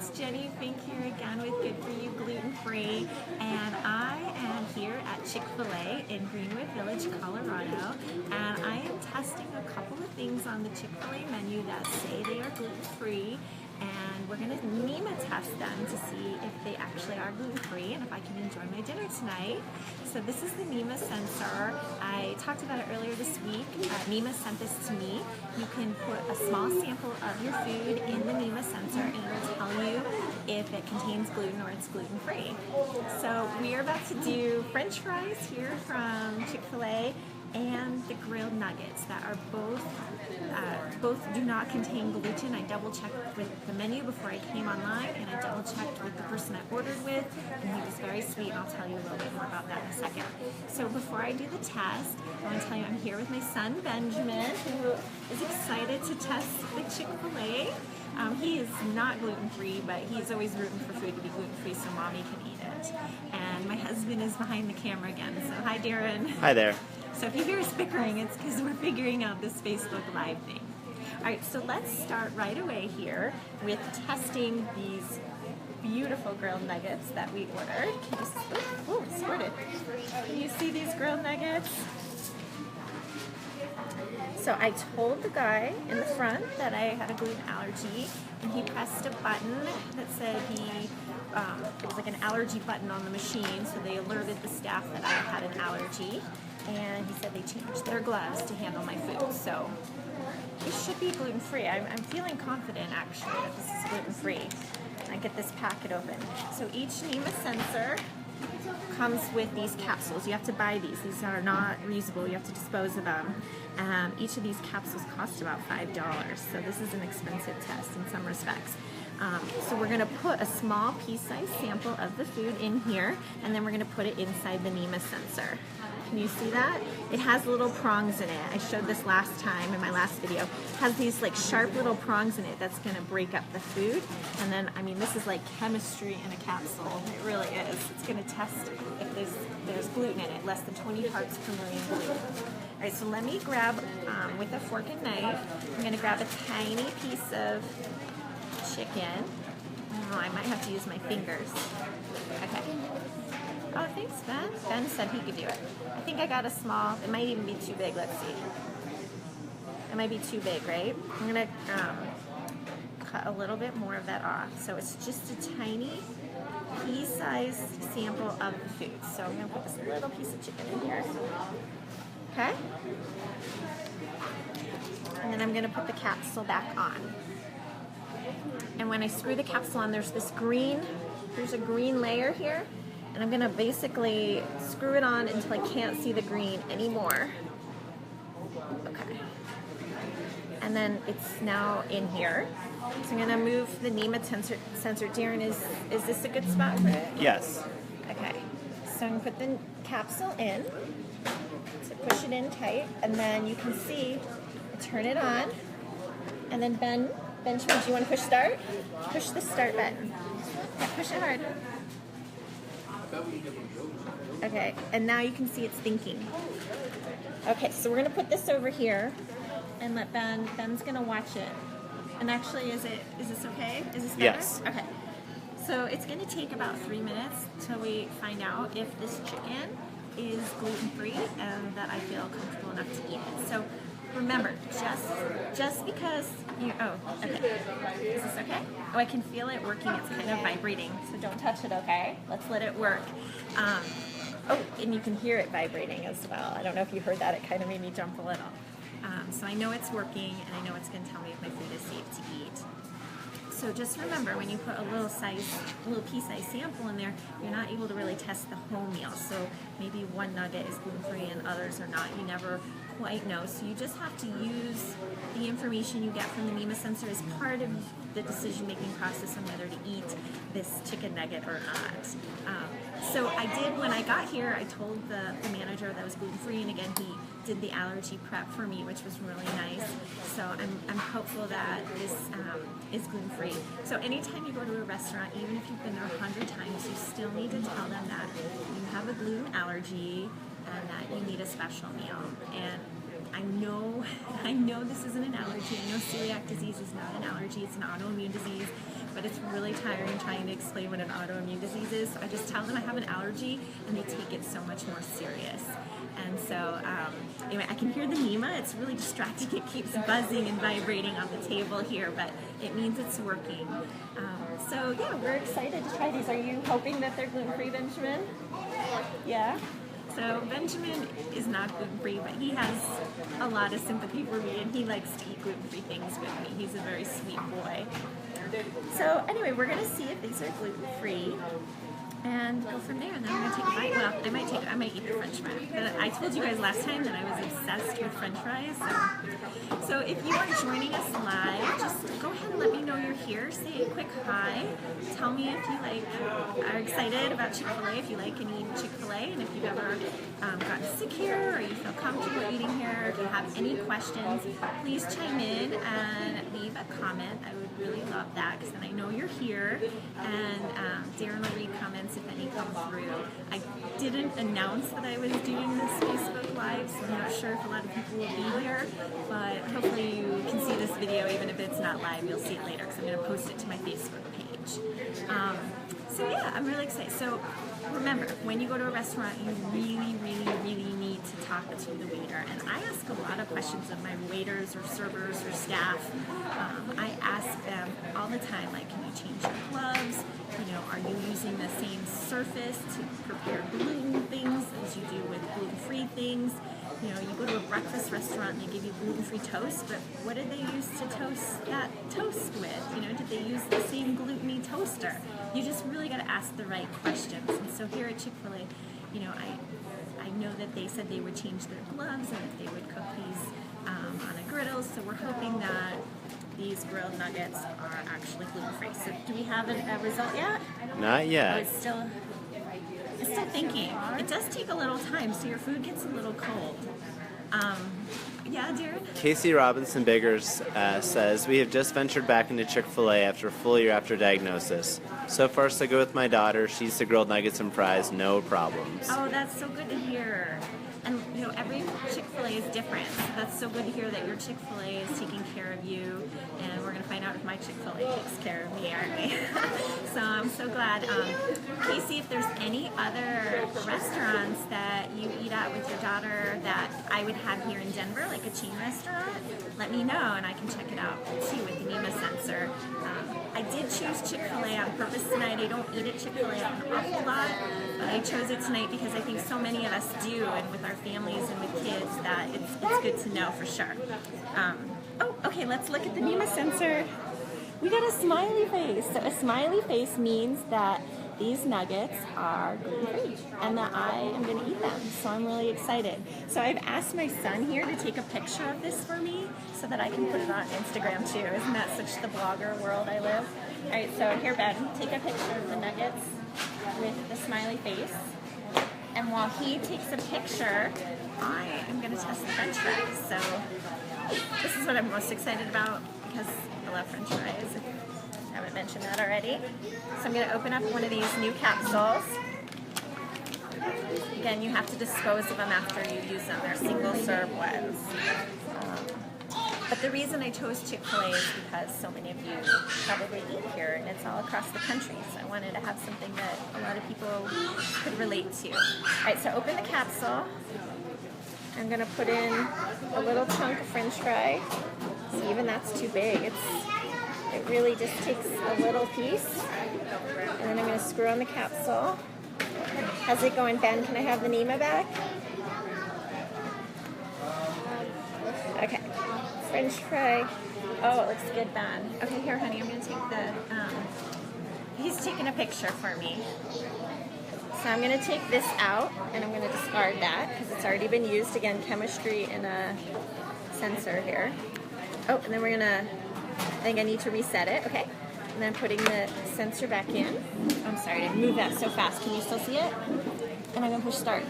it's Jenny Fink here again with Good For You Gluten-Free, and I am here at Chick-fil-A in Greenwood Village, Colorado, and I am testing a couple of things on the Chick-fil-A menu that say they are gluten-free, and we're going to Nima test them to see if they actually are gluten-free and if I can enjoy my dinner tonight. So this is the Nima Sensor. I talked about it earlier this week. Nima sent this to me. You can put a small sample of your food in the Nima Sensor and it'll tell you if it contains gluten or it's gluten-free. So we are about to do French fries here from Chick-fil-A and the grilled nuggets that are both do not contain gluten. I double checked with the menu before I came online, and I double checked with the person I ordered with, and he was very sweet, and I'll tell you a little bit more about that in a second. So before I do the test, I want to tell you I'm here with my son Benjamin, who is excited to test the Chick-fil-A. He is not gluten-free, but he's always rooting for food to be gluten-free so mommy can eat it. And my husband is behind the camera again, so hi Darren. Hi there. So if you hear us bickering, it's because we're figuring out this Facebook Live thing. All right, so let's start right away here with testing these beautiful grilled nuggets that we ordered. Can you see, oh, squirted. Can you see these grilled nuggets? So I told the guy in the front that I had a gluten allergy, and he pressed a button that said it was like an allergy button on the machine, so they alerted the staff that I had an allergy, and he said they changed their gloves to handle my food. So it should be gluten-free. I'm feeling confident actually that this is gluten-free. I get this packet open. So each Nima Sensor comes with these capsules. You have to buy these. These are not reusable. You have to dispose of them. Each of these capsules cost about $5, so this is an expensive test in some respects. So we're going to put a small pea-sized sample of the food in here, and then we're going to put it inside the Nima Sensor. Can you see that? It has little prongs in it. I showed this last time in my last video. It has these like sharp little prongs in it that's going to break up the food. And then, I mean, this is like chemistry in a capsule. It really is. It's going to test if there's gluten in it, less than 20 parts per million gluten. All right, so let me grab, with a fork and knife, I'm going to grab a tiny piece of chicken. Oh, I might have to use my fingers. Okay. Oh, thanks, Ben. Ben said he could do it. I think I got a small, it might even be too big. Let's see. It might be too big, right? I'm going to cut a little bit more of that off. So it's just a tiny pea-sized sample of the food. So I'm going to put this little piece of chicken in here. Okay? And then I'm going to put the capsule back on. And when I screw the capsule on, there's a green layer here. And I'm going to basically screw it on until I can't see the green anymore. Okay. And then it's now in here. So I'm going to move the Nima sensor. Darren, is this a good spot for it? Yes. Okay. So I'm going to put the capsule in. So push it in tight. And then you can see, I turn it on. And then Benjamin, do you want to push start? Push the start button. Yeah, push it hard. Okay, and now you can see it's thinking. Okay, so we're going to put this over here and let Ben's going to watch it. And actually, is this okay? Is this better? Yes. Okay. So it's going to take about 3 minutes till we find out if this chicken is gluten-free and that I feel comfortable enough to eat it. So remember, just because you, oh, okay. Is this okay? Oh, I can feel it working. It's kind of vibrating, so don't touch it, okay? Let's let it work. Oh, and you can hear it vibrating as well. I don't know if you heard that. It kind of made me jump a little. So I know it's working, and I know it's going to tell me if my food is safe to eat. So just remember, when you put a little pea-sized sample in there, you're not able to really test the whole meal. So maybe one nugget is gluten-free and others are not. You never quite know. So you just have to use the information you get from the Nima Sensor as part of the decision-making process on whether to eat this chicken nugget or not. So I did, when I got here, I told the manager that I was gluten-free, and again, he did the allergy prep for me, which was really nice. So I'm hopeful that this is gluten-free. So anytime you go to a restaurant, even if you've been there 100 times, you still need to tell them that you have a gluten allergy and that you need a special meal. And I know this isn't an allergy. I know celiac disease is not an allergy. It's an autoimmune disease. But but it's really tiring trying to explain what an autoimmune disease is. So I just tell them I have an allergy, and they take it so much more serious. And so, anyway, I can hear the Nima. It's really distracting. It keeps buzzing and vibrating on the table here, but it means it's working. So, yeah, we're excited to try these. Are you hoping that they're gluten-free, Benjamin? Yeah? So Benjamin is not gluten-free, but he has a lot of sympathy for me, and he likes to eat gluten-free things with me. He's a very sweet boy. So anyway, we're going to see if these are gluten-free and go from there. And then I'm going to take a bite. Well, I might eat the French fry. But I told you guys last time that I was obsessed with French fries. So if you are joining us live, just go ahead and let me know you're here. Say a quick hi. Tell me if you are excited about Chick-fil-A, if you like and eat Chick-fil-A, and if you've ever gotten sick here or you feel comfortable eating here. If you have any questions, please chime in and leave a comment. I would really love that, because then I know you're here, and Darren will read comments if any come through. I didn't announce that I was doing this Facebook Live, so I'm not sure if a lot of people will be here, but hopefully you can see this video even if it's not live. You'll see it later, because I'm going to post it to my Facebook page. So yeah, I'm really excited. So remember, when you go to a restaurant, you really, really, really need to talk to the waiter. And I ask a lot of questions of my waiters or servers or staff. I ask them all the time, like, can you change your gloves? You know, are you using the same surface to prepare gluten things as you do with gluten-free things? You know, you go to a breakfast restaurant and they give you gluten-free toast, but what did they use to toast that toast with? You know, did they use the same gluten-y toaster? You just really got to ask the right questions. And so here at Chick-fil-A, you know, I know that they said they would change their gloves and that they would cook these on a griddle, so we're hoping that these grilled nuggets are actually gluten-free. So do we have a result yet? Not yet. Oh, it's still thinking. It does take a little time, so your food gets a little cold. Yeah, dear? Casey Robinson Biggers says, we have just ventured back into Chick-fil-A after a full year after diagnosis. So far, so good with my daughter. She eats the grilled nuggets and fries, no problems. Oh, that's so good to hear. And, you know, every Chick-fil-A is different. So that's so good to hear that your Chick-fil-A is taking care of you. And we're going to find out if my Chick-fil-A takes care of me, aren't we? So I'm so glad. Casey, if there's any other restaurants that you eat at with your daughter that I would have here in Denver, like a chain restaurant, let me know and I can check it out too with the Nima Sensor. I did choose Chick-fil-A on purpose tonight. I don't eat at Chick-fil-A an awful lot, but I chose it tonight because I think so many of us do, and with our families and with kids, that it's good to know for sure. Oh, okay, let's look at the Nima Sensor. We got a smiley face. So a smiley face means that these nuggets are gluten-free and that I am going to eat them. So I'm really excited. So I've asked my son here to take a picture of this for me so that I can put it on Instagram too. Isn't that such the blogger world I live? All right, so here, Ben, take a picture of the nuggets with the smiley face. And while he takes a picture, I am going to test the French fries. So this is what I'm most excited about because I love French fries. I haven't mentioned that already. So I'm going to open up one of these new capsules. Again, you have to dispose of them after you use them. They're single serve ones. But the reason I chose Chick-fil-A is because so many of you probably eat here, and it's all across the country. So I wanted to have something that a lot of people could relate to. All right, so open the capsule. I'm going to put in a little chunk of French fry. See, even that's too big. It really just takes a little piece. And then I'm going to screw on the capsule. How's it going, Ben? Can I have the Nima back? Okay. French fry. Oh, it looks good, Ben. Okay, here, honey, I'm going to take the... he's taking a picture for me. So I'm going to take this out, and I'm going to discard that, because it's already been used. Again, chemistry in a sensor here. Oh, and then we're going to... I think I need to reset it. Okay. And then putting the sensor back in. I'm sorry, I didn't move that so fast. Can you still see it? And I'm going to push start.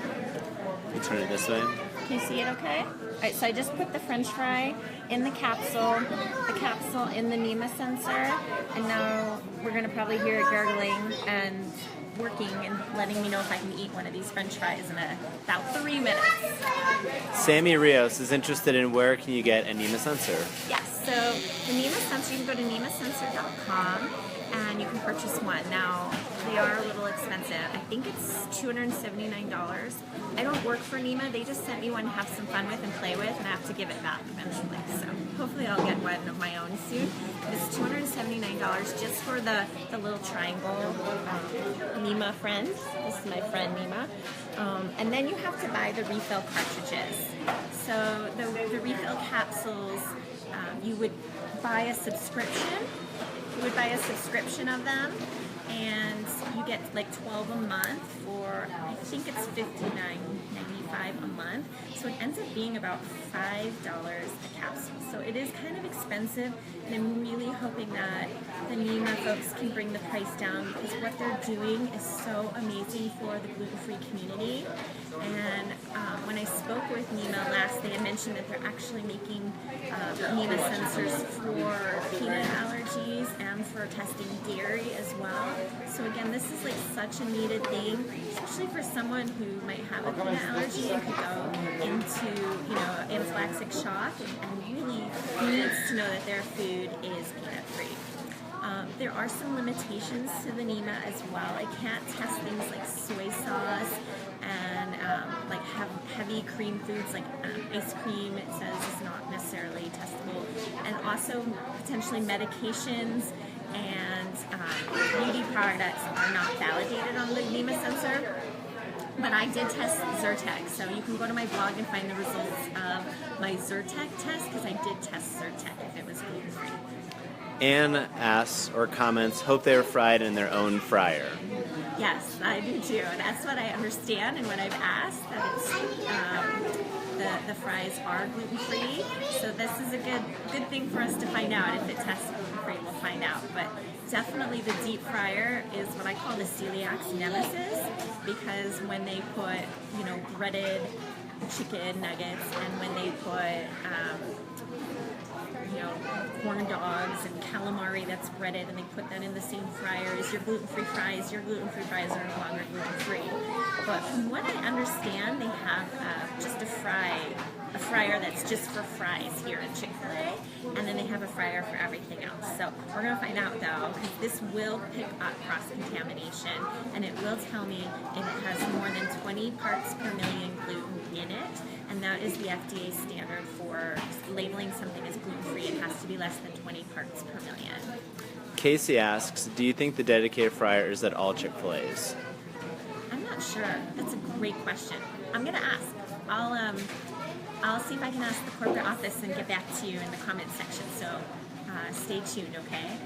You turn it this way. Can you see it okay? All right, so I just put the French fry in the capsule in the Nima Sensor, and now we're going to probably hear it gurgling and working and letting me know if I can eat one of these French fries in about 3 minutes. Sammy Rios is interested in where can you get a Nima Sensor? Yes, so the Nima Sensor, you can go to nimasensor.com, and purchase one. Now, they are a little expensive. I think it's $279. I don't work for Nima. They just sent me one to have some fun with and play with, and I have to give it back eventually. So hopefully I'll get one of my own soon. It's $279 just for the little triangle Nima friend. This is my friend Nima. And then you have to buy the refill cartridges. So the refill capsules, you would buy a subscription. You would buy a subscription of them, and you get like 12 a month for, I think it's $59.95 a month. So it ends up being about $5 a capsule. So it is kind of expensive, and I'm really hoping that the Nima folks can bring the price down, because what they're doing is so amazing for the gluten-free community. And when I spoke with Nima last, they had mentioned that they're actually making Nima sensors for peanut allergies and for testing dairy as well. So again, this is like such a needed thing, especially for someone who might have a peanut allergy and could go into, anaphylactic shock and really needs to know that their food is peanut free. There are some limitations to the Nima as well. I can't test things like soy sauce and like heavy cream foods like ice cream, it says is not necessarily testable. And also potentially medications and beauty products are not validated on the Nima sensor. But I did test Zyrtec, so you can go to my blog and find the results of my Zyrtec test, because I did test Zyrtec if it was gluten-free. Anne asks or comments, hope they were fried in their own fryer. Yes, I do too. That's what I understand and what I've asked, that it's, the fries are gluten-free. So this is a good thing for us to find out. If it tests gluten-free, we'll find out. But definitely the deep fryer is what I call the celiac's nemesis, because when they put, breaded chicken nuggets, and when they put corn dogs and calamari that's breaded, and they put that in the same fryer as your gluten-free fries are no longer gluten-free. But from what I understand, they have just a fryer that's just for fries here at Chick-fil-A, and then they have a fryer for everything else. So we're going to find out though, because this will pick up cross-contamination, and it will tell me if it has more than 20 parts per million gluten in it, and that is the FDA standard for labeling something as gluten-free. It has to be less than 20 parts per million. Casey asks, do you think the dedicated fryer is at all Chick-fil-A's? I'm not sure. That's a great question. I'm going to ask. I'll see if I can ask the corporate office and get back to you in the comment section. So stay tuned, okay?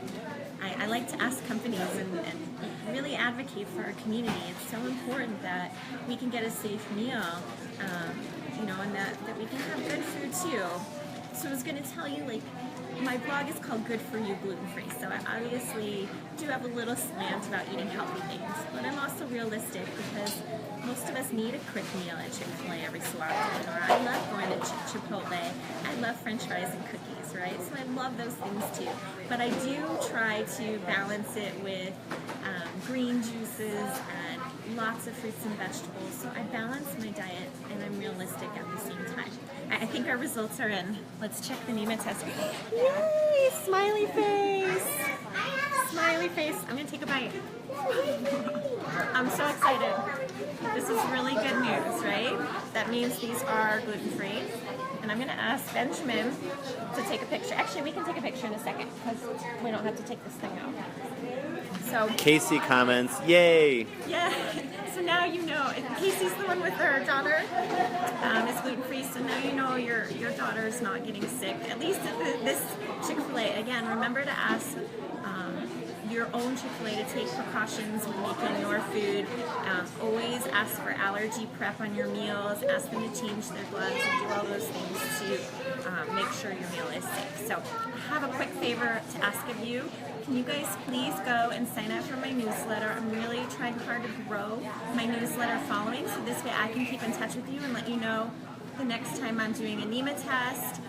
I like to ask companies and really advocate for our community. It's so important that we can get a safe meal, and that we can have good food too. So I was going to tell you, my blog is called Good For You Gluten-Free, so I obviously do have a little slant about eating healthy things, but I'm also realistic, because most of us need a quick meal at Chick-fil-A every so often, or I love going to Chipotle. I love French fries and cookies, right? So I love those things too, but I do try to balance it with green juices and lots of fruits and vegetables, so I balance my diet and I'm realistic at the same time. I think our results are in. Let's check the Nima test. Yay! Smiley face! Smiley face. I'm going to take a bite. I'm so excited. This is really good news, right? That means these are gluten-free. And I'm going to ask Benjamin to take a picture. Actually, we can take a picture in a second, because we don't have to take this thing out. So Casey comments, yay! Yeah, so now you know. Casey's the one with her daughter. It's gluten-free, so now you know your daughter is not getting sick. At least at this Chick-fil-A. Again, remember to ask your own Chick-fil-A to take precautions when making your food. Always ask for allergy prep on your meals. Ask them to change their gloves and do all those things to make sure your meal is safe. So I have a quick favor to ask of you. Can you guys please go and sign up for my newsletter? I'm really trying hard to grow my newsletter following, so this way I can keep in touch with you and let you know the next time I'm doing a Nima test.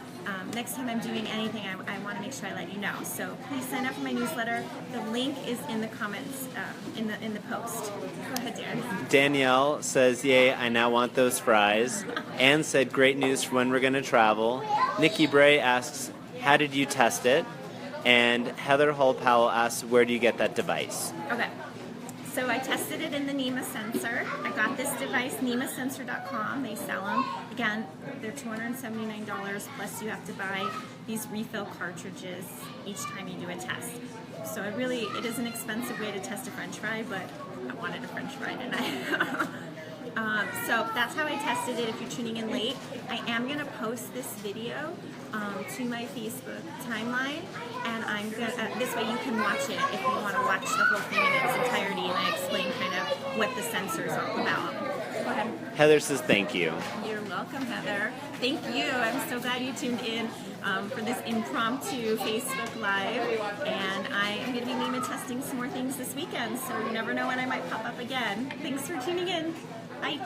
Next time I'm doing anything, I want to make sure I let you know. So please sign up for my newsletter. The link is in the comments, in the post. Go ahead, Darren. Danielle says, yay, I now want those fries. Anne said, great news for when we're going to travel. Nikki Bray asks, how did you test it? And Heather Hull-Powell asks, where do you get that device? Okay. So I tested it in the Nima Sensor. I got this device, NimaSensor.com. They sell them. Again, they're $279, plus you have to buy these refill cartridges each time you do a test. So it is an expensive way to test a French fry, but I wanted a French fry, didn't I? So that's how I tested it. If you're tuning in late, I am going to post this video to my Facebook timeline, and this way you can watch it if you want to watch the whole thing in its entirety, and I explain kind of what the sensor is all about. Go ahead. Heather says thank you. You're welcome, Heather. Thank you. I'm so glad you tuned in for this impromptu Facebook Live, and I am going to be Nima testing some more things this weekend, so you never know when I might pop up again. Thanks for tuning in. Bye.